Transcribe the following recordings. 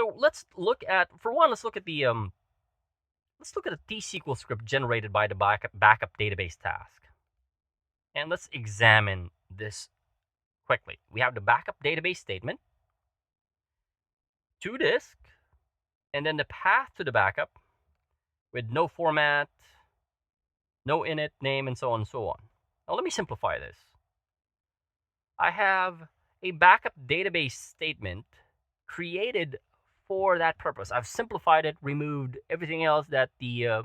So let's look at, for one, let's look at the T-SQL script generated by the backup database task, and let's examine this quickly. We have the backup database statement, to disk, and then the path to the backup with no format, no init name, and so on and so on. Now let me simplify this. I have a backup database statement created for that purpose. I've simplified it, removed everything else that the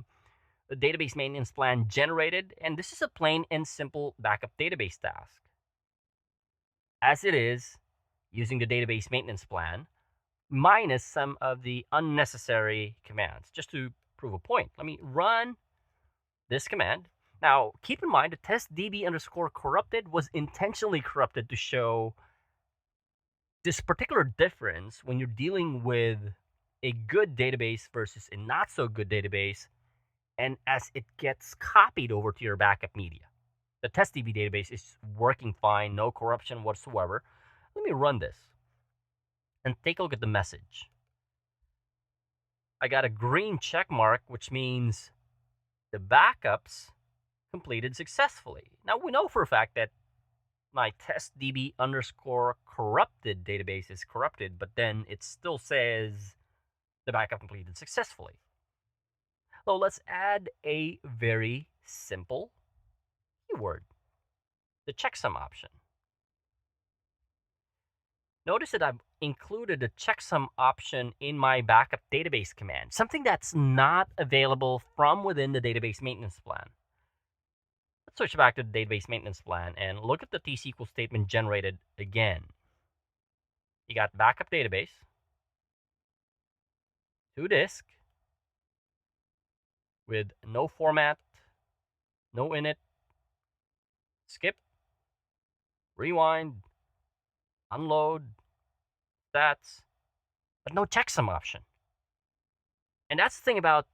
database maintenance plan generated, and this is a plain and simple backup database task. As it is, using the database maintenance plan, minus some of the unnecessary commands, just to prove a point. Let me run this command. Now, keep in mind, the testdb_corrupted was intentionally corrupted to show this particular difference when you're dealing with a good database versus a not so good database, and as it gets copied over to your backup media. The testdb database is working fine, no corruption whatsoever. Let me run this and take a look at the message. I got a green check mark, which means the backups completed successfully. Now, we know for a fact that my testdb_corrupted database is corrupted, but then it still says the backup completed successfully. So let's add a very simple keyword, the checksum option. Notice that I've included the checksum option in my backup database command, something that's not available from within the database maintenance plan. Let's switch back to the database maintenance plan and look at the T-SQL statement generated again. You got backup database, to disk, with no format, no init, skip, rewind, unload, stats, but no checksum option. And that's the thing about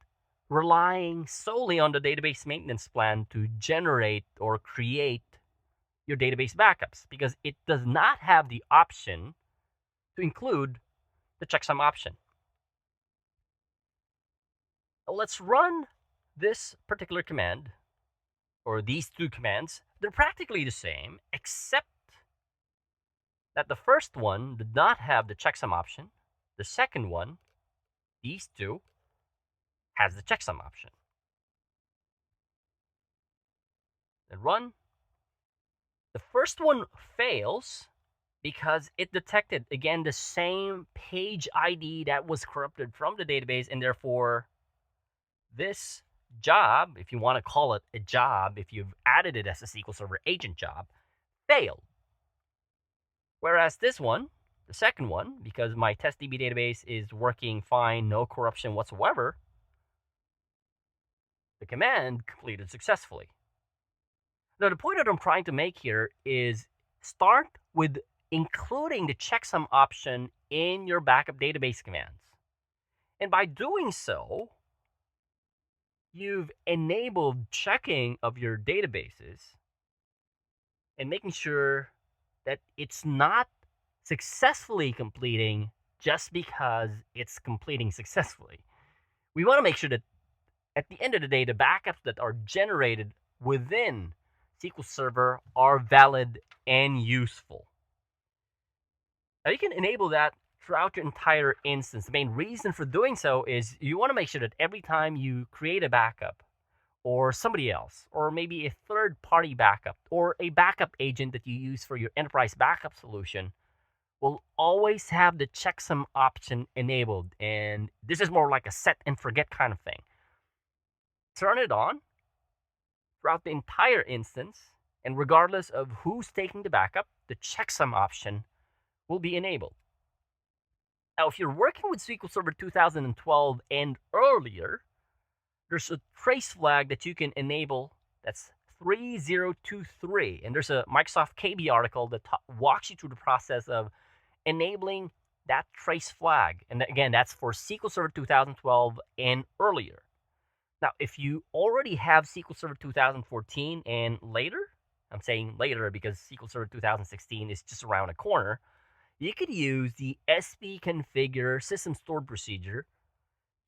relying solely on the database maintenance plan to generate or create your database backups, because it does not have the option to include the checksum option. Now let's run this particular command, or these two commands. They're practically the same, except that the first one did not have the checksum option. The second one, these two, has the checksum option. Then run. The first one fails because it detected, again, the same page ID that was corrupted from the database, and therefore this job, if you want to call it a job, if you've added it as a SQL Server agent job, failed. Whereas this one, the second one, because my testdb database is working fine, no corruption whatsoever, the command completed successfully. Now, the point that I'm trying to make here is start with including the checksum option in your backup database commands. And by doing so, you've enabled checking of your databases and making sure that it's not successfully completing just because it's completing successfully. We want to make sure that at the end of the day, the backups that are generated within SQL Server are valid and useful. Now, you can enable that throughout your entire instance. The main reason for doing so is you want to make sure that every time you create a backup, or somebody else, or maybe a third-party backup, or a backup agent that you use for your enterprise backup solution, will always have the checksum option enabled. And this is more like a set and forget kind of thing. Turn it on throughout the entire instance, and regardless of who's taking the backup, the checksum option will be enabled. Now, if you're working with SQL Server 2012 and earlier, there's a trace flag that you can enable that's 3023. And there's a Microsoft KB article that walks you through the process of enabling that trace flag. And again, that's for SQL Server 2012 and earlier. Now, if you already have SQL Server 2014 and later, I'm saying later because SQL Server 2016 is just around the corner, you could use the sp-configure system stored procedure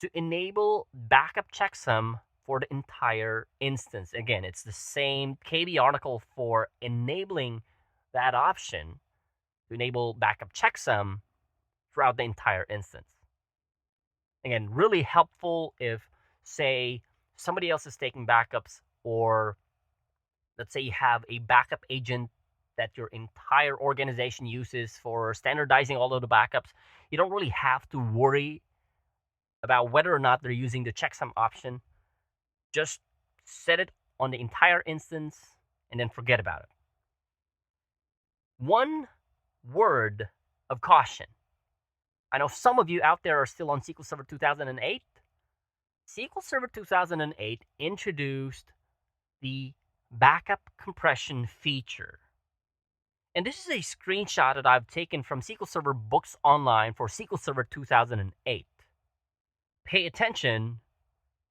to enable backup checksum for the entire instance. Again, it's the same KB article for enabling that option to enable backup checksum throughout the entire instance. Again, really helpful if, say, somebody else is taking backups, or let's say you have a backup agent that your entire organization uses for standardizing all of the backups. You don't really have to worry about whether or not they're using the checksum option. Just set it on the entire instance and then forget about it. One word of caution. I know some of you out there are still on SQL Server 2008. SQL Server 2008 introduced the backup compression feature. And this is a screenshot that I've taken from SQL Server Books Online for SQL Server 2008. Pay attention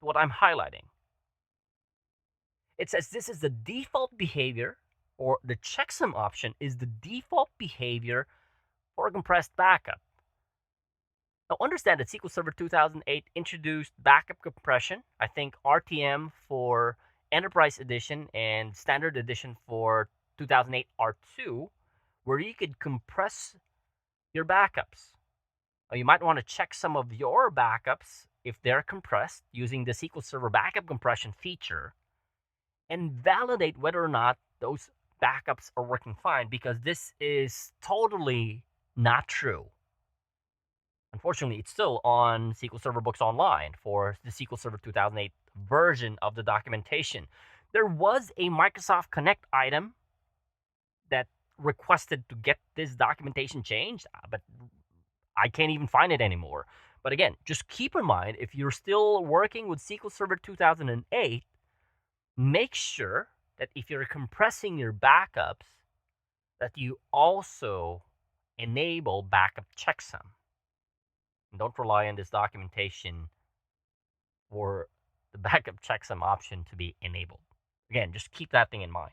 to what I'm highlighting. It says this is the default behavior, or the checksum option is the default behavior for a compressed backup. Now understand that SQL Server 2008 introduced backup compression. I think RTM for Enterprise Edition and Standard Edition for 2008 R2, where you could compress your backups. Now, you might want to check some of your backups if they're compressed using the SQL Server backup compression feature and validate whether or not those backups are working fine, because this is totally not true. Unfortunately, it's still on SQL Server Books Online for the SQL Server 2008 version of the documentation. There was a Microsoft Connect item that requested to get this documentation changed, but I can't even find it anymore. But again, just keep in mind, if you're still working with SQL Server 2008, make sure that if you're compressing your backups, that you also enable backup checksum. And don't rely on this documentation for the backup checksum option to be enabled. Again, just keep that thing in mind.